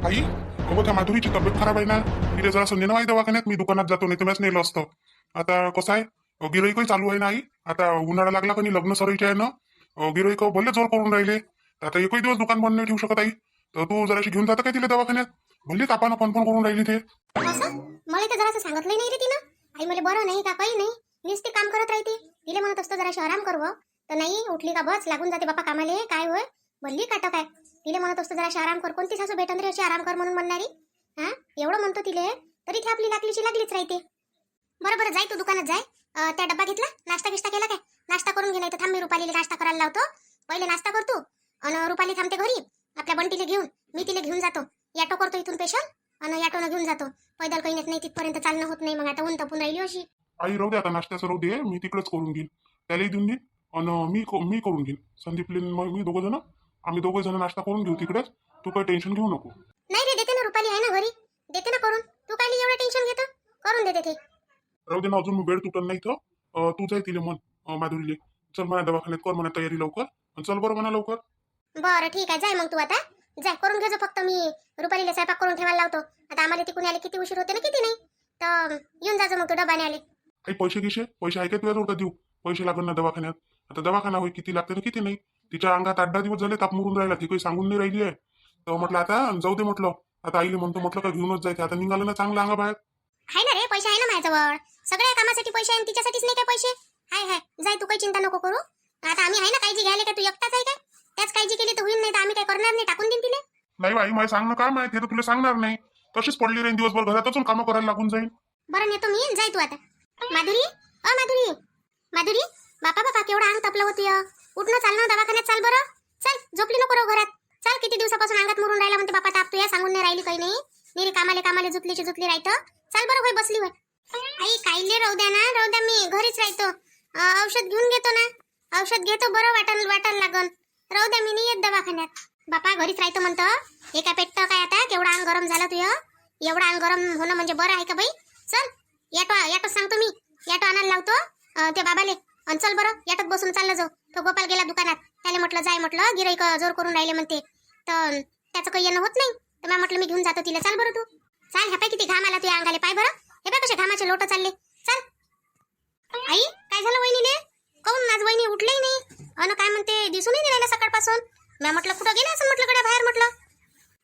आई अगो त्या माधुरीची तब्येत खराब आहे ना. तिला जरा नेणं आहे दवाखान्यात. मी दुकानात जातो, नाही तर मॅच नेलं असतं. आता कसं आहे, गिराईकही चालू आहे ना आई. आता उन्हाळा लागला का नाही, लग्न सराईचे आहे ना. गिराईक भले जोर करून राहिले. आता एकही दिवस दुकान बंद नाही ठेवू शकत आई. तर तू जराशी घेऊन जाता काय तिला दवाखान्यात? भले कापानं पण करून राहिली ते. असं मला तर जरासं सांगितलं नाही रे तिनं. आई मला बरं नाही का काही नाही, नुसते काम करत राहते. तिला म्हणत असतो जराशी आराम कर व. तर नाही उठली का बस लागून जाते बापा कामाले. काय होय भल्ली काटक आहे. तिला म्हणत असतो जराशी आराम कर. कोणती सासू भेटन रे अशी आराम कर म्हणून म्हणणारी. हा एवढं म्हणतो तिले तरी ती आपली लागलीची लागलीच राहते. बरं बरं जाय तू दुकानात जाय. त्या डब्बा घेतला, नाश्ता गिष्टा केला काय? नाश्ता करून घे, नाही तर थांब मी रुपालीला नाश्ता करायला लावतो. पहिले नाश्ता कर तू. आणि रुपाली थांबते घरी आपल्या बंटीला घेऊन. मी तिला घेऊन जातो. ॲटो करतो इथून स्पेशल आणि ॲटोनं घेऊन जातो. पैदल काही नेत नाही, तिथपर्यंत चालणं होत नाही. मग आता ऊन तपून राहिली अशी. आई राहू दे आता, नाश्त्याचं राहू दे. मी तिकडेच करून घेईन. त्यालाही देऊन देईन. आणि मी करून घेईन. संदीपले मग मी दोघं जण, आम्ही दोघं जण नाश्ता करून घेऊ तिकडेच. तू काही टेन्शन घेऊ नको. नाही रे देते ना, रुपाली आहे ना घरी. देते ना करून. तू काय एवढं टेन्शन घेतो? करून देते ते. राहू दे ना, अजून बेड तुटत नाही तर. तू जाय तिले मन माधुरीले. चल म्हणा दवाखान्यात, कर म्हणा तयारी लवकर. आणि चल बरं म्हणा लवकर. बरं ठीक आहे, जाय मग तू आता. जाय करून घे जो. फक्त मी रुपालीला स्वयंपाक करून ठेवायला लावतो. आता आम्हाला तिकून आले किती उशीर होते ना किती नाही. तर येऊन जायचं मग तू डबाने आले. काही पैसे गिसे पैसे आहे का तुझ्याजवळ का देऊ? पैसे लागल ना दवाखान्यात. आता दवाखाना होई किती लागते ना किती नाही. तिच्या अंगात 8-10 दिवस झाले ताप मुरून राहिला. ती काही सांगून नाही राहिली आहे. तर म्हटलं आता जाऊ दे म्हटलं. आता आईले म्हणतो म्हटलं का घेऊनच जायचं. आता निघालं ना चांगलं अंगा बाहेर. आहे ना रे, पैसे आहे ना माझ्याजवळ. सगळ्या कामासाठी पैसे आहे, तिच्यासाठीच नाही काय पैसे. हाय हाय जाय तू, काही चिंता नको करू. आता आम्ही आहे ना काळजी घ्यायला. का तू एकटाच आहे काय? त्याच काळजी केली तर होईल, नाही तर आम्ही काय करणार नाही, टाकून देईन तिले. नाही बाई, मला सांगणं काम आहे ते तर तुला सांगणार नाही. तशीच पडली राहीन दिवसभर घरात, अजून कामं करायला लागून जाईल. बरं नेतो मी, जाय तू आता. माधुरी अ माधुरी माधुरी, बापा बापा केवढा अंग तपलं होतं. उठणं चालणं दवाखान्यात चाल बरं. चल झोपली नको राहू घरात. चल किती दिवसापासून अंगात मुरून राहिला म्हणते बापा ताप. तू या सांगून नाही राहिली काही नाही. नेरी कामाले कामाले जुतलीची जुतली राहतं. चल बरं होय बसली होय. आई कायले राहू द्या ना, राहू द्या, मी घरीच राहतो. औषध घेऊन घेतो ना. औषध घेतो, बरं वाटायला लागन. राहू द्या, मी नाही येत दवाखान्यात. बापा घरीच राहतो म्हणतं. हे काय पेटतं काय आता? केवढा अंग गरम झालं तुझं. एवढा अंग गरम होणं म्हणजे बरं आहे का बाई? चल याटो सांगतो मी. याटो आणायला लावतो ते बाबाले. आणि चल बरं याटोत बसून चाललं जाऊ. तो गोपाल गेला दुकानात. त्याला म्हटलं जाय, म्हटलं गिराईक जोर करून राहिले म्हणते. तर त्याचं काही येणं होत नाही. तर मी म्हटलं मी घेऊन जातो तिला. चाल बरं तू. चाल. ह्या पाय किती घाम आला तुझ्या अंगाले. पाय बरं हे पाय कसे घामाचे लोट चालले. चल. आई काय झालं वहिनीले? काऊन आज वहिनी उठलेही नाही? अन काय म्हणते दिसूनही नाही राहिलं सकाळपासून. मी म्हटलं कुठं गेले असं, म्हटलं कडे बाहेर. म्हटलं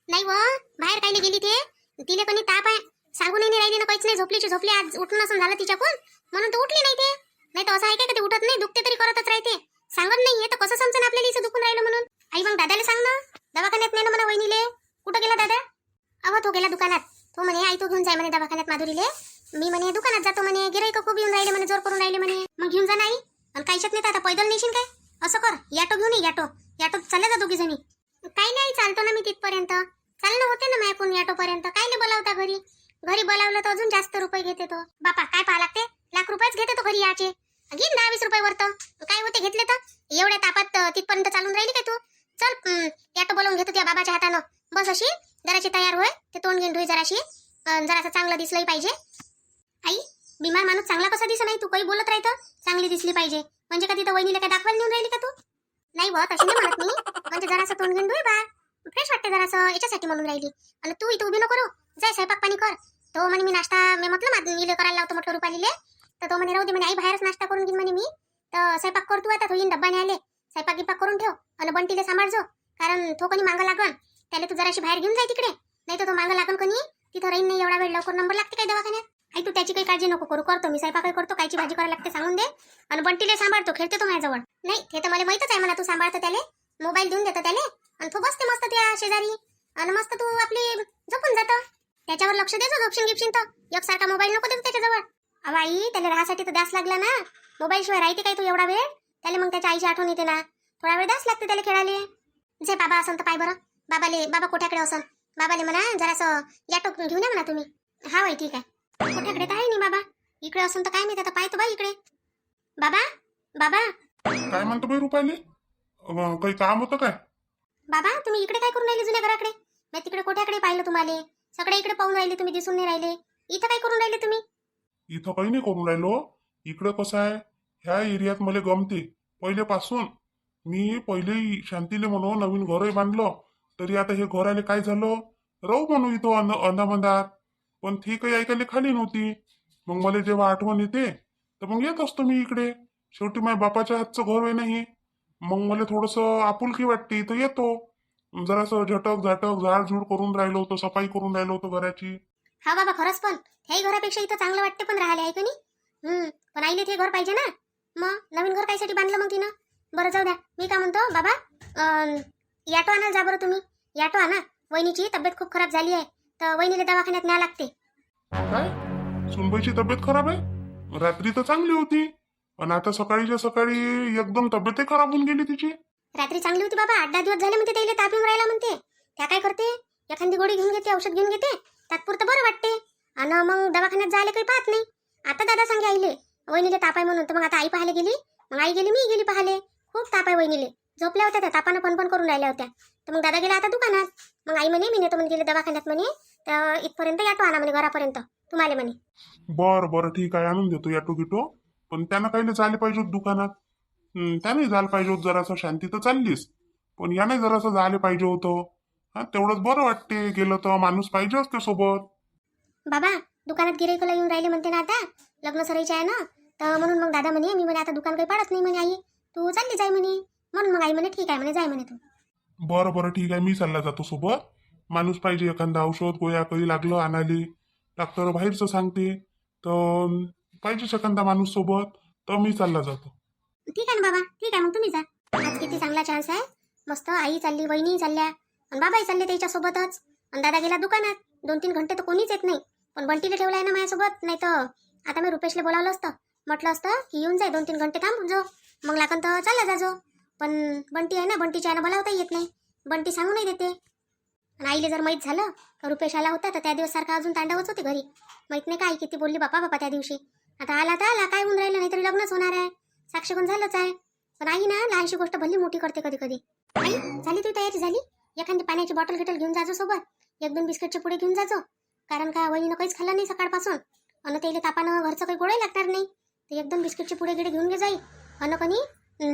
नाही व, बाहेर कायले गेली ते. तिले कोणी ताप आहे सांगूनही नाही राहिली ना, काहीच नाही. झोपलीची झोपली. आज उठून असं झालं तिच्याकून, म्हणून तर उठली नाही ते. नाही तर असं आहे का ते उठत नाही, दुखते तरी करतच राहते. सांगत नाहीये तर कसं समजून आपल्याला इथं दुखून राहिलं म्हणून. आई मग दादाला सांग ना, दवाखान्यात नाही ना म्हणा वहिनीले. कुठं गेला दादा? अहो तो गेला दुकानात. तो म्हणे आई तू घेऊन जाय म्हणे दवाखान्यात माधुरीले. मी म्हणे दुकानात जातो म्हणे. गिराईक खूप येऊन राहिले म्हणे, जोर करून राहिले म्हणे. मग घेऊन जा नाही. आणि काहीच नाही तर आता पैदल नेशील काय? असं कर, याटो घेऊन ये. याटो चालले जा दोघी जणी. काही नाही चालतो ना मी तिथपर्यंत. चालणं होते ना माझ्याकडून याटो पर्यंत. कायले बोलावता घरी? घरी बोलावलं तर अजून जास्त रुपये घेते तो. बापा काय पाहा लागते, लाख रुपयेच घेते तो घरी याचे. घेईन 10-20 रुपये वरतं. काय होते घेतले तर. एवढ्या तापात तिथपर्यंत चालून राहिली काय तू? चल याटो बोलवून घेतो त्या बाबाच्या हातानं. बस अशी जराशी तयार होय. ते तोंड घेऊन धुई जराशी. जरासं चांगलं दिसलंही पाहिजे. आई बिमार माणूस चांगला कसा दिसत नाही? तू काही बोलत राहतं चांगली दिसली पाहिजे म्हणजे का? तिथं वहिनीला काय दाखवायला नेऊन राहिली का तू? नाही बा तशी नाही म्हणत मी. म्हणजे जरासं तोंड घेऊन धुई बा, फ्रेश वाटते जरासं, याच्यासाठी म्हणून राहिली. आणि तू इथं उभी नको राहू. जाय स्वयंपाक पाणी कर. तो म्हणे मी नाश्ता, मी म्हटलं माधुरीले करायला लावतो म्हटलं रुपालीले. तर तो म्हणे राहू दे म्हणे आई बाहेरच नाश्ता करून घेईन म्हणे मी. तर स्वयंपाक कर तू आता. तो येईन डब्बाने आले. स्वयंपाक गिपाक करून ठेव. आणि बंटीले सांभाळजो, कारण तो कोणी मागं लागन. त्याला तू जराशी बाहेर घेऊन जाय तिकडे. नाही तर तो मागं लागन कोणी. तिथं राहीन नाही एवढा वेळ. लवकर नंबर लागते काय दवाखान्यात? आई तू त्याची काही काळजी नको करू. करतो मी स्वयंपाक करतो. कायची भाजी करायला लागते सांगून दे. आणि बंटीले सांभाळतो, खेळते तो माझ्याजवळ. नाही ते तर मला माहितच आहे म्हणा. तू सांभाळतो त्याले, मोबाईल देऊन देतो त्याले. आणि तू बसते मस्त त्या शेजारी. आणि मस्त तू आपली झोपून जातो. त्याच्यावर लक्ष देतो. झोपशीन गिपशीन तर एकसारखा मोबाईल नको देतो त्याच्याजवळ. अहो आई त्याला राहासाठी तर दास लागला ना. मोबाईल शिवाय राहते काय तू एवढा वेळ? त्याला मग त्याच्या आईची आठवण येते ना. थोडा वेळ दास लागते त्याला खेळाले. जे बाबा असन तर पाय बरं. बाबा कोठ्याकडे असन. बाबाले म्हणा जरासं याटो घेऊन या म्हणा तुम्ही. हा बाई ठीक आहे. कोठ्याकडे तर आहे नाही बाबा. इकडे असून तर काय मी आता पाहतो बाई इकडे. बाबा बाबा काय म्हणतो बाई रुपाली? काही काम होतं काय? बाबा तुम्ही इकडे काय करून राहिले जुन्या घराकडे? मी तिकडे कोठ्याकडे पाहिलं तुम्हाला. सगळे इकडे पाहून राहिले, तुम्ही दिसून नाही राहिले. इथं काय करून राहिले तुम्ही? इथं काही नाही करून राहिलो. इकडं कसं आहे, ह्या एरियात मला गमते पहिलेपासून. मी पहिले शांतीले म्हणून नवीन घरही बांधलं. तरी आता हे घर आले काय झालं, राहू म्हणू इथं अंदामंदात. पण ती काही ऐकायला खाली नव्हती. मग मला जेव्हा आठवण येते तर मग येत असतो मी इकडे. शेवटी माझ्या बापाच्या हातचं घर आहे नाही. मग मला थोडस आपुलकी वाटते तर येतो. जरासं झटक झाटक झाडझूड करून राहिलो होतो, सफाई करून राहिलो होतो घराची. हा बाबा खरंच पण ह्याही घरापेक्षा इथं चांगलं वाटते पण राहिले आहे का नाही. पण आईले ते घर पाहिजे ना. मग नवीन घर कायसाठी बांधलं मग तिनं. बरं जाऊ द्या. मी काय म्हणतो बाबा, याटो आणायला जा बरं तुम्ही. याटो आणा. वहिनीची तब्येत खूप खराब झाली आहे तर वहिनीला दवाखान्यात न्याय लागते. काय सुनबाईची तब्येत खराब आहे? रात्री तर चांगली होती आणि आता सकाळीच्या सकाळी एकदम तब्येतही खराब होऊन गेली तिची. रात्री चांगली होती बाबा. 8-10 दिवस झाले म्हणते त्याला ताप येऊन राहिला म्हणते. त्या काय करते, एखादी गोळी घेऊन घेते, औषध घेऊन घेते, तात्पुरतं बरं वाटते आणि मग दवाखान्यात जायला काही पाहत नाही. आता दादा सांगे आईले वहिनीले ताप आहे म्हणून. तर मग आता आई पाहायला गेली, मग आई गेली, मी गेली पाहायला. खूप ताप आहे वहिनीले. झोपल्या होत्या त्या तापानं पण करून राहिल्या होत्या. तर मग दादा गेला आता दुकानात. मग आई म्हणे मी नेतो म्हणे गेले दवाखान्यात म्हणे, तर इथपर्यंत याटो आणा म्हणे घरापर्यंत तुम्हाला म्हणे. बरं बरं ठीक आहे, आणून देतो याटो गिटो. पण त्यानं काही झाले पाहिजे होत दुकानात. त्याने झालं पाहिजे होत. जरासं शांती तर चाललीस, पण याने जरासं झाले पाहिजे होतं. हा तेवढंच बरं वाटते. गेलं तर माणूस पाहिजे असते सोबत. बाबा दुकानात गिराईकला येऊन राहिले म्हणते ना आता, लग्न सरायचे आहे ना. तर म्हणून मग दादा म्हणे मी म्हणे आता दुकान काही पाडत नाही म्हणे आई, तू चालली जाय म्हणे. म्हणून मग आई म्हणे ठीक आहे म्हणे, जाय म्हणे तू. बरं बरं ठीक आहे, मी चालला जातो सोबत. माणूस पाहिजे, एखादा औषध गोळ्या काही लागलं आणाले. डॉक्टर बाहेरचं सांगते तर पाहिजेच एखादा माणूस सोबत. तर मी चालला जातो. ठीक आहे ना बाबा, ठीक आहे मग तुम्ही जा. आज किती चांगला चान्स आहे. मस्त आई चालली, वहिनी चालल्या आणि बाबाही चालले त्याच्या सोबतच. आणि दादा गेला दुकानात. 2-3 घंटे तर कोणीच येत नाही. पण बंटीला ठेवला आहे ना माझ्यासोबत. नाही तर आता मी रुपेशला बोलावलं असतं, म्हटलं असतं की येऊन जाय 2-3 घंटे थांबून जो, मग लागन तर चालला जाजो. पण बंटी आहे ना, बंटीच्या आहे ना बोलावता येत नाही. बंटी सांगू नाही देते. आणि आईले जर माहीत झालं का रुपेश आला होता तर त्या दिवस सारखा अजून तांडवच होते घरी. माहित नाही काय किती बोलली बापा बापा त्या दिवशी. आता आला तर आला, काय होऊन राहिलं, नाही तरी लग्नच होणार आहे. साक्षगण झालंच आहे. पण आई ना लहानशी गोष्ट भल्ली मोठी करते कधी कधी. आई झाली तुझी तयारी झाली? एखादी पाण्याची बॉटल गिटल घेऊन जाजो सोबत. 1-2 बिस्किटचे पुढे घेऊन जाजो. कारण का वहिनीनं काहीच खाल्लं नाही सकाळपासून. अन त्याला तापानं घरचं काही गोळाही लागणार नाही. तर 1-2 बिस्किटचे पुढे गिडे घेऊन घे जाई. अन कणी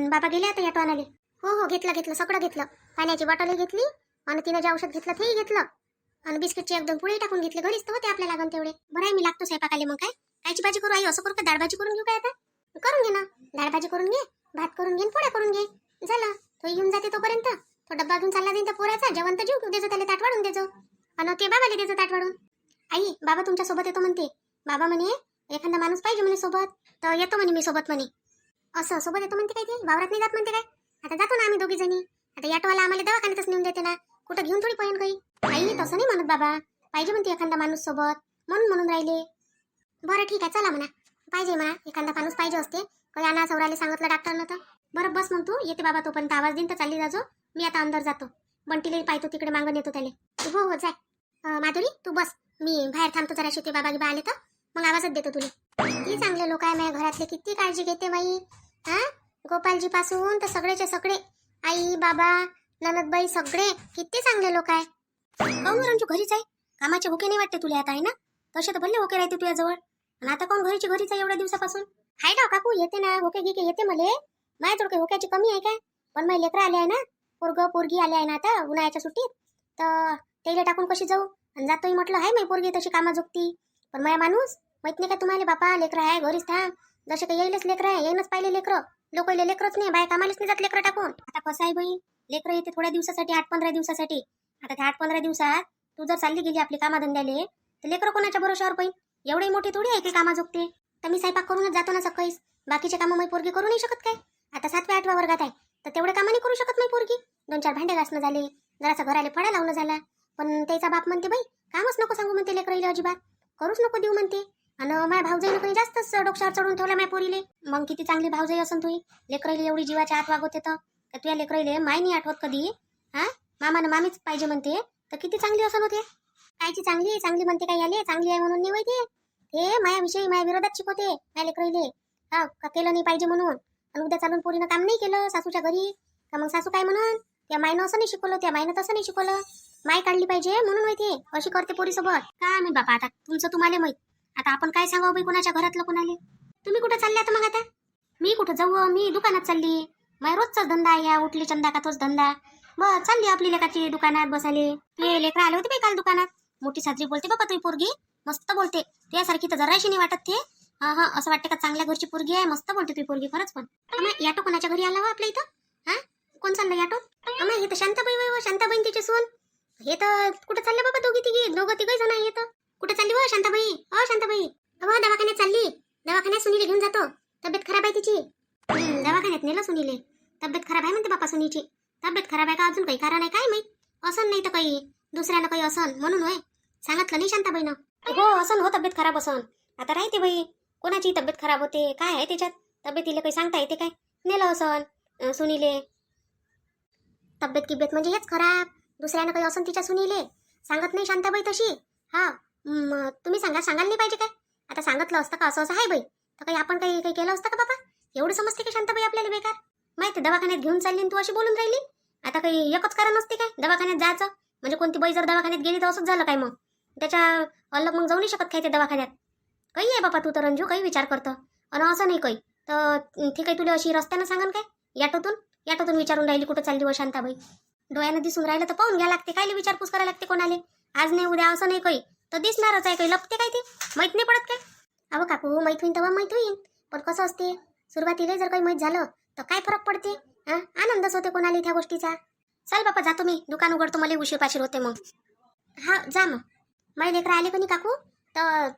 बाबा गेले आता याटो आणाले. हो घेतलं सगळं घेतलं. पाण्याची बॉटलही घेतली आणि तिनं जे औषध घेतलं तेही घेतलं. आणि बिस्किटचे 1-2 पुढे टाकून घेतले. घरीच तर होते आपल्या लागन तेवढे. बरं आहे मी लागतो स्वयंपाकाले. मग काय कायची भाजी करू आई? असं करू का डाळ भाजी करून घेऊ काय आता? करून घे ना, डाळ भाजी करून घे, भात करून घे, पोळ्या करून घे. झालं, तो येऊन जाते तोपर्यंत. तो डब्बा घेऊन चालला जाईन तर पोऱ्याचा जेवण तर जेवू देजो, त्याला ताट वाढून देजो. आणि ते बाबाला देजो ताट वाढून. आई बाबा तुमच्या सोबत येतो म्हणते. बाबा म्हणे एखादा माणूस पाहिजे म्हणे सोबत, तर येतो म्हणे मी सोबत म्हणे. असं सोबत येतो म्हणते काय ते? वावरात नाही जात म्हणते काय? आता जातो ना आम्ही दोघी जणी. आता याटोवाला आम्हाला दवाखान्यातच नेऊन देते ना, कुठं घेऊन थोडी पळून काही. आई तसं नाही म्हणत बाबा, पाहिजे म्हणते एखादा माणूस सोबत, म्हणून राहिले. बरं ठीक आहे चला म्हणा, पाहिजे म्हणा एखादा माणूस पाहिजे असते. काही आणा सौराले सांगितलं डॉक्टरनं तर. बरं बस मग तू येते बाबा तोपर्यंत आवाज देईन तर चालली जाजो. मी आता अंदर जातो. बंटीलाही पाहतो तिकडे मागून येतो त्याला. हो जाय. माधुरी तू बस, मी बाहेर थांबतो जरा. शेती बाबा गिबा आले तर मग आवाजच देतो तुला. किती चांगले लोक आहे माझ्या घरातले, किती काळजी घेते बाई. हा गोपालजी पासून तर सगळेचे सगळे, आई बाबा ननदबाई सगळे किती चांगले लोक आहे. काऊन रंजू घरीच आहे? कामाचे होके नाही वाटते तुला आता आहे ना? तसे तर भल्ले होके राहते तुझ्याजवळ. आणि आता कोण घरीची घरीच आहे एवढ्या दिवसापासून? हाय ना काकू येते ना, होके गिके येते मले. माझ्याजवळ काही होक्याची कमी आहे काय? पण माझे लेकरं आले आहे ना, पोरगी आले आहे ना आता उन्हाळ्याच्या सुट्टीत. तर त्याला टाकून कशी जाऊ? आणि जातोय म्हटलं आहे माझी पोरगी तशी कामा जोगती. पण माझ्या माणूस माहित नाही का तुम्हाला बापा, लेकरं आहे घरीच थांब. जसे काही येईलच लेकरं आहे, येईनच पाहिले लेकरं. लोक लेकरच नाही, बाय कामालाच नाही जात लेकरं टाकून. आता कसं आहे बाई, लेकरं येते थोड्या दिवसासाठी, 8-15 दिवसासाठी. आता त्या 8-15 दिवसात तू जर चालली गेली आपली कामाधंद्याले तर लेकरं कोणाच्या भरोशावर पाहिजे? एवढी मोठी थोडी आहे की कामा जोगते. तर मी स्वयंपाक करूनच जातो ना सकाळीच. बाकीचे कामं माझी पोरगी करू नाही शकत काय? आता 7व्या-8व्या वर्गात आहे तर तेवढे कामं नाही करू शकत माझी पोरगी. 2-4 भांडे घासणं झाले, जरासा घराले फळा लावणं झाला. पण त्याचा बाप म्हणते बाई कामच नको सांगू म्हणते लेकराईले, अजिबात करूच नको देऊ म्हणते. आणि माझ्या भाऊजाईनं काही जास्तच डोक्यावर चढून ठेवला माझ्या पोरीले. मग किती चांगली भाऊजाई असन तुही, लेकराईले एवढी जीवाच्या आत वागवत येतं तर तुझ्या लेकराईले माय नाही आठवत कधी? हा मामानं मामीच पाहिजे म्हणते तर किती चांगली असन होते. कायची चांगली म्हणते काय आले, चांगली आहे म्हणून नाही माहिती. हे मायाविषयी माझ्या विरोधात शिकवते माझ्या लेकराईले. हा का केलं नाही पाहिजे म्हणून. आणि उद्या चालून पोरीनं काम नाही केलं सासूच्या घरी का मग सासू काय म्हणून? त्या मायनं असं नाही शिकवलं, त्या मायनं तसं नाही शिकवलं. माय काढली पाहिजे म्हणून माहिती अशी करते पोरीसोबत. काय मी बापा आता तुमचं तुम्हाला माहित. आता आपण काय सांगावं बाई कोणाच्या घरातलं कोणाले? तुम्ही कुठं चालले आता? मग आता मी कुठं जाऊ? मी दुकानात चालली. माझा रोजचाच धंदा आहे, उठली चंदा का तोच धंदा. बस चालली आपली लेकाची दुकानात बसाले. ते लेकरं आले होते बाई काल दुकानात. मोठी साजरी बोलते बाबा तुझी पोरगी, मस्त बोलते. त्यासारखी तर जराशी नाही वाटत ते. हा हा, असं वाटतं का चांगल्या घरची पोरगी आहे, मस्त बोलते तुझी पोरगी खरंच. पण याटो कोणाच्या घरी आला हो आपल्या इथं? हा, कोण चाललं याटो? हे तर शांताबाई वय, शांताबाई तिची सून. हे तर कुठं चालले बाबा दोघं तिघही जण आहे. तर कुठे चालली हो शांताबाई? शांताबाई हो दवाखान्यात चालली. दवाखान्यात सुनीले घेऊन जातो, तब्येत खराब आहे तिची. दवाखान्यात नेलं सुनीले, तब्येत खराब आहे म्हणते बापा सुनीची. तब्येत खराब आहे का अजून काही कारण आहे काय माहित? असन नाही तर काही दुसऱ्यानं काही असन म्हणून होय. सांगितलं नाही शांताबाईनं. हो असन, हो तब्येत खराब असन. आता राहते बाई, कोणाची तब्येत खराब होते काय आहे त्याच्यात? तब्येतीला काही सांगता येते काय? नेलं असन सुनीले. तब्येत किब्येत म्हणजे हेच खराब, दुसऱ्यानं काही असन तिच्या सुनीले. सांगत नाही शांताबाई तशी. हा तुम्ही सांगायला नाही पाहिजे काय? आता सांगितलं असतं का असं असं आहे बाई, तर काही आपण काही केलं असतं का बाबा? एवढं समजते का शांताबाई आपल्याला बेकार? माहिती दवाखान्यात घेऊन चालली तू अशी बोलून राहिली. आता काही एकच कारण असते काय दवाखान्यात जायचं? म्हणजे कोणती बाई जर दवाखान्यात गेली तर असंच झालं काय? मग त्याच्या अलग मग जाऊ नाही शकत काय ते दवाखान्यात? काही आहे बाबा तू तर रंजू, काही विचार करतं आणि असं नाही काही तर ठीक आहे. तुला अशी रस्त्यानं सांगन काय? याटोतून विचारून राहिली कुठं चालली व शांताबाई? डोळ्यानं दिसून राहिलं तर पाहून घ्या लागते, काय विचारपूस करायला लागते कोणाले? आज नाही उद्या असं नाही काही तर दिसणारच आहे. काही लपते काय ते माहित नाही पडत काय? अहो काकू, माहित होईन तेव्हा माहित होईन, पण कसं असते सुरुवातीला जर काही माहित झालं तर काय फरक पडते? आनंदच होते कोणाला त्या गोष्टीचा. चल बापा जातो मी, दुकान उघडतो, मला उशीर पाशीर होते मग. हा जा मग. माझे लेकरं आले कोणी काकू तर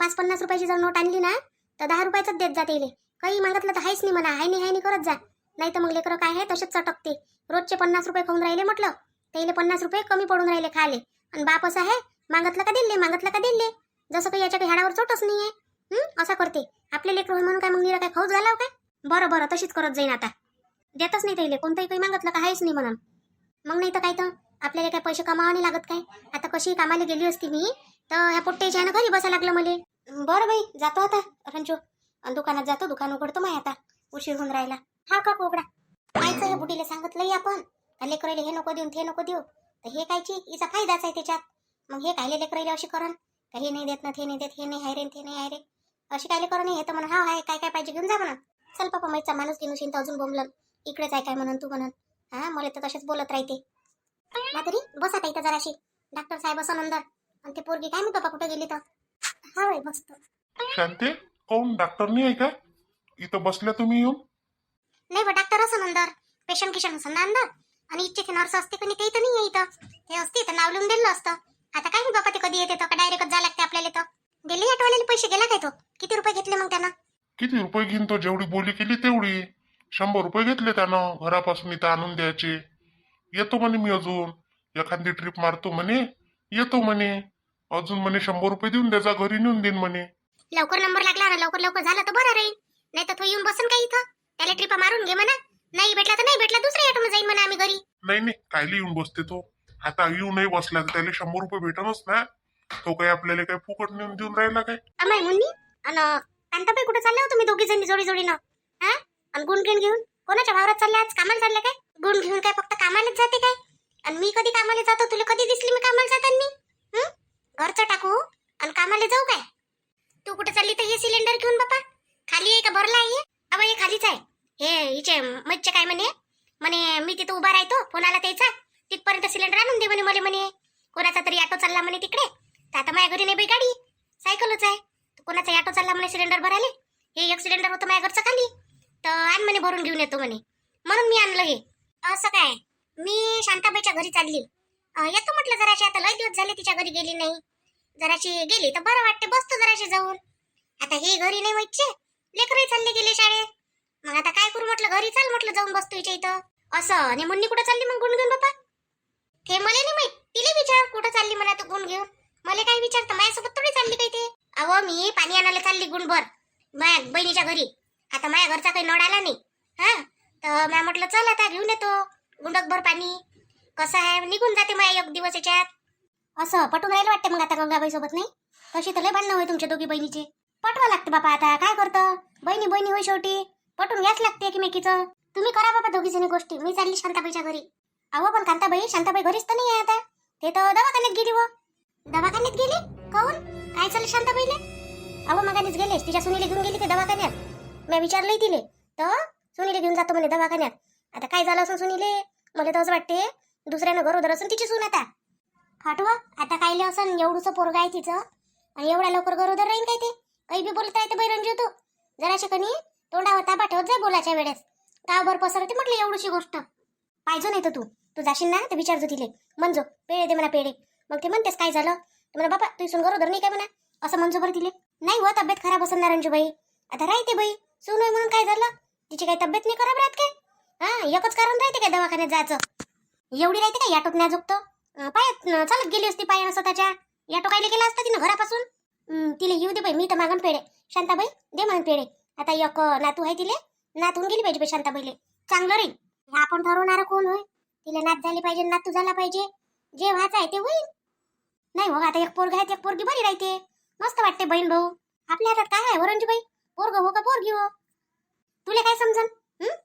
5-50 रुपयाची जर नोट आणली ना तर 10 रुपयाचाच देत जाते. काही मागितलं तर हायच नाही म्हणा, हाय नाही करत जा. नाही तर मग लेकरं काय आहे तसेच चटकते. रोजचे 50 रुपये खाऊन राहिले म्हटलं, त्याला 50 रुपये कमी पडून राहिले खाले. आणि बाप असं आहे, मागितलं का दिले, जसं काही याच्या काही हाडावर चोटच नाही आहे. असं करते आपले लेकरं म्हणून काय मग निरा काय खाऊच घालाव काय? बरं तशीच करत जाईन आता. देतच नाही त्याला कोणतंही काही मागितलं का हायच नाही म्हणून. मग नाही तर काय तर आपल्याला काय पैसे कमावा नाही लागत काय? आता कशी कामाला गेली असती मी तर या पोट्ट्याच्या घरी बसायला लागलं मला. बरं बाई जातो आता रंजू, दुकानात जातो, दुकान उघडतो मग आता, उशीर होऊन राहिला. हा का उघडा. कायचं या बुडीला सांगितलंय आपण लेकरायला हे नको देऊन ते नको देऊ, तर हे कायची हिचा फायदाच आहे त्याच्यात. मग हे कायले लेकरायला अशी करण का हे नाही देत ना, ते नाही देत, हे नाही हाय रे ते नाही हाय रे, अशी कायले करण? हे तर म्हणा हा आहे, काय पाहिजे घेऊन जा म्हणा. चल पप्पा माहितचा माणूस घेऊन शिंत अजून बोंबलन इकडेच आहे काय म्हणून तू म्हणून. हा मला तर तसेच बोलत राहते. तरी बसा इथं जराशी, डॉक्टर साहेब असं नंतर आणि ते पोरगी काय मी पप्पा कुठे गेली तर. हा बाई बसतो. शांते कोण डॉक्टर नाही आहे का इथं बसल्या तुम्ही येऊन? नाही बा डॉक्टर असं नंतर पेशंट किशन असं ना अंदर, आणि इच्छे नर्स असते कोणी ते इथं नाही आहे. इथं ते असते तर नाव लिहून दिलं असतं. आता काय बाबा ते कधी येते तर डायरेक्टच जा लागते आपल्याला. तर दिले आठवलेले पैसे गेला काय तो? किती रुपये घेतले मग त्यानं? किती रुपये घेईन तो? जेवढी बोली केली तेवढी. 100 रुपये घेतले त्यानं घरापासून इथं आणून द्यायचे. येतो म्हणे मी अजून एखादी ट्रिप मारतो म्हणे, येतो म्हणे अजून म्हणे 100 रुपये देऊन द्यायचा, घरी नेऊन देईन म्हणे. लवकर नंबर लागला ना, लवकर झालं तर बरं राहील. नाही तर तो येऊन बसन काय इथं, त्याला ट्रिपा मारून घे म्हणा. नाही भेटला तर नाही भेटला, दुसऱ्या ऑटोने जाईन म्हणा आम्ही घरी. नाही कायले येऊन बसते तो? आता येऊ नाही बसला तर त्याला 100 रुपये भेटणच ना. तो काही आपल्याला काही फुकट नेऊन देऊन राहिला काय? अमाय मुन्नी अन कांताबाई कुठे चालले हो तुम्ही दोघी जणी जोडीनं? हा, आणि गुण घेऊन कोणाच्या वावरात चालले? आज कामाला चालले काय? गुण घेऊन काय फक्त कामालाच जाते काय? आणि मी कधी कामाला जातो? तुला कधी दिसली मी कामाला जाताना? घरचं टाकू आणि कामाला जाऊ काय? तू कुठे चालली तर हे सिलेंडर घेऊन बापा खाली आहे का भरला आहे? अबा हे खालीच आहे. हे हिचे मच्छे काय म्हणे मी तिथं उभा राहतो, फोन आला त्याचा, तिथपर्यंत सिलेंडर आणून दे म्हणे. म्हणे कोणाचा तरी ऑटो चालला म्हणे तिकडे, तर आता माझ्या घरी नाही बाई गाडी, सायकलच आहे. कोणाचा ऑटो चालला म्हणे सिलेंडर भरायला. हे एक सिलेंडर होतं माझ्या घरचं खाली, तर आण म्हणे भरून घेऊन येतो म्हणे, म्हणून मी आणलं हे. असं काय? मी शांताबाईच्या घरी चालली, येतो म्हटलं जराशी. आता लय दिवस झाले तिच्या घरी गेली नाही, जराशी गेली तर बरं वाटते, बसतो जराशी जाऊन. आता हे घरी नाही व्हायचे, लेकरही चालले गेले शाळेत. मग आता काय करू म्हटलं, घरी चाल म्हटलं, जाऊन बसतो हिच्या इथं. असं आणि मुन्नी कुठं चालली मग गुण घेऊन बापा? ते मला नाही माहित, तिला विचार कुठं चालली म्हणा तू गुण घेऊन. मला काय विचारतं, माझ्यासोबत थोडी चालली काय ते? अहो मी पाणी आणायला चालली गुणभर माझ्या बहिणीच्या घरी. आता माझ्या घरचा काही नळ आला नाही, हा, तर मी म्हटलं चल आता घेऊन येतो गुंडकभर पाणी. कसं आहे निघून जाते माझ्या एक दिवस याच्यात. असं पटून राहिलं वाटतं मग आता गंगाबाई सोबत. नाही तशी तर लय भांडणं होय तुमच्या दोघी बहिणीचे. पटवा लागते बापा, आता काय करतं, बहिणी होय शेवटी, पटून घ्याच लागते एकमेकीचं. तुम्ही करा बाबा दोघी जणी गोष्टी, मी चालली शांताबाईच्या घरी. अहो पण शांताबाई घरीच तर नाही आहे आता, ते तर दवाखान्यात गेली. दवाखान्यात गेली काहून? काय चाललं शांताबाईला? अहो मगानेच गेलेस, तिच्या सुनीला घेऊन गेली ते दवाखान्यात. मी विचारलंय तिले तर सुनीला घेऊन जातो म्हणे दवाखान्यात. आता काय झालं असं सुनीले, मला तर असं वाटते दुसऱ्यानं गरोदर असून तिची सून आता फाटू आता कायले असं एवढंसं पोरगा आहे तिचं आणि एवढ्या लवकर गरोदर राहीन काय ते काही बी बोलता येते बाई रंजू तू जराशी कणी तोंडावर ताबा ठेवत जाय बोलाच्या वेळेस गावभर पसरते म्हटलं एवढीशी गोष्ट पाहिजे नाही तर तू जाशील ना तर विचारतो तिले म्हणजो पेढे दे म्हणा पेढे मग ते म्हणतेस काय झालं तर म्हणा बाबा तू सून गरोदर नाही काय म्हणा असं म्हणजो बरं तिले नाही हो तब्येत खराब असेल ना रंजूबाई आता राहते बाई सून आहे म्हणून काय झालं तिची काही तब्येत नाही खराब राहत काय हा एकच कारण राहते काय दवाखान्यात जायचं एवढी राहते काय याटोत न्याजोगतं पायात चालत गेली असती पायानं स्वतःच्या याटो कायले गेला असता तिनं घरापासून तिला येऊ दे बाई मी तर मागण पेढे शांताबाई दे म्हणून पेढे आता एक नातू आहे तिले नातून गेली पाहिजे बाई शांताबाईले चांगलं रे आपण ठरवणार कोण होय तिला नात झाली पाहिजे नातू झाला पाहिजे जे व्हायचं आहे ते होईल नाही हो आता एक पोरग आहे एक पोरगी बरी राहते मस्त वाटते बहीण भाऊ आपल्या हातात काय आहे वरंजूबाई पोरग हो का पोरगी हो तुला काय समजन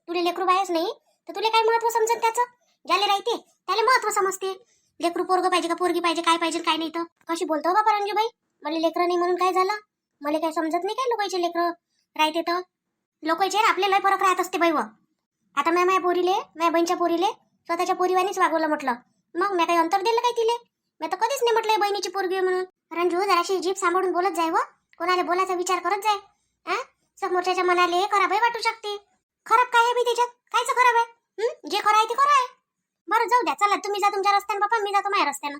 तुला लेकरू बायच नाही तर तुला काय महत्व समजन त्याचं ज्याला राहते त्याला महत्व समजते लेकरू पोरग पाहिजे का पोरगी पाहिजे काय नाही तर कशी बोलतो हो बाबा रंजूबाई मला लेकरं नाही म्हणून काय झालं मला काय समजत नाही काय लोकांचे लेकरं राहते तर लोकांचे आपल्याला फरक राहत असते बाई व आता माझ्या बहिणीच्या पोरीले स्वतःच्या पोरीवानीच वागवलं म्हटलं मग मी काही अंतर दिलं काय तिले मी तर कधीच नाही म्हटलं बहिणीची पोरगी म्हणून रंजू जराशी जीभ सांभाळून बोलत जाय व कोणाला बोलायचा विचार करत जाय समोरच्याच्या मनाले खराबही वाटू शकते खराब काय आहे बी त्याच्यात कायचं खराब आहे जे खरं आहे ते खरं आहे बरं जाऊ द्या चला तुम्ही जा तुमच्या रस्त्यानं बापा मी जातो माझ्या रस्त्यानं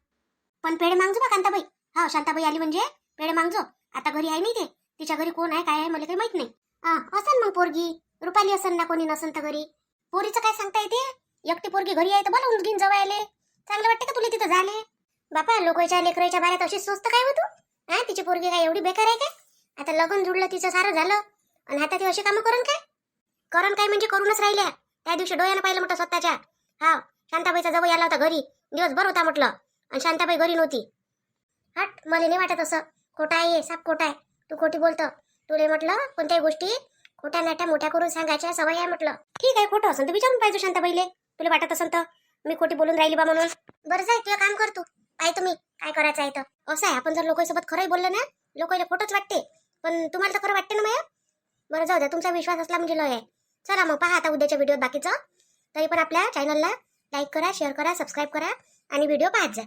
पण पेढे मागजो बा कांताबाई हा शांताबाई आली म्हणजे पेढे मागजो आता घरी आहे नाही ते तिच्या घरी कोण आहे काय आहे मला काही माहित नाही असन मग पोरगी रुपाली असन ना कोणी नसन तर घरी पोरीचं काय सांगता येते एकटी पोरगी घरी आहे तर बोलावून घेऊन जवायले चांगलं वाटतं का तुला तिथं झाले बापा लोकांच्या लेकराच्या बाऱ्यात अशी स्वस्त काय होतो तिची पोरगी काय एवढी बेकार आहे काय आता लग्न जुडलं तिचं सारं झालं आणि आता ती अशी कामं करण काय म्हणजे करूनच राहिल्या त्या दिवशी डोळ्यानं पाहिलं म्हटलं स्वतःच्या हा शांताबाईचा जवळ आला होता घरी दिवसभर होता म्हटलं आणि शांताबाई घरी नव्हती हट मला नाही वाटत असं खोटा आहे साप खोटा आहे तू खोटी बोलतो तुला म्हटलं कोणत्याही गोष्टी खोट्या नाट्या मोठ्या करून सांगायच्या सवय आहे म्हटलं ठीक आहे खोटं असेल तर विचारून पाहिजे शांताबाईले तुला वाटत असेल तर मी खोटी बोलून राहिली बा म्हणून बरं जाय तुझं काम करतो काय तुम्ही काय करायचं आहे तर असं आहे आपण जर लोकांसोबत खरंही बोललं ना लोकांना खोटंच वाटते पण तुम्हाला तर खरं वाटते ना माया बरं जाऊ द्या तुमचा विश्वास असला म्हणजे लय आहे चला मग पहा आता उद्याच्या व्हिडिओत बाकीचं तरी पण आपल्या चॅनलला लाईक करा शेअर करा सबस्क्राईब करा आणि व्हिडिओ पाहत जा.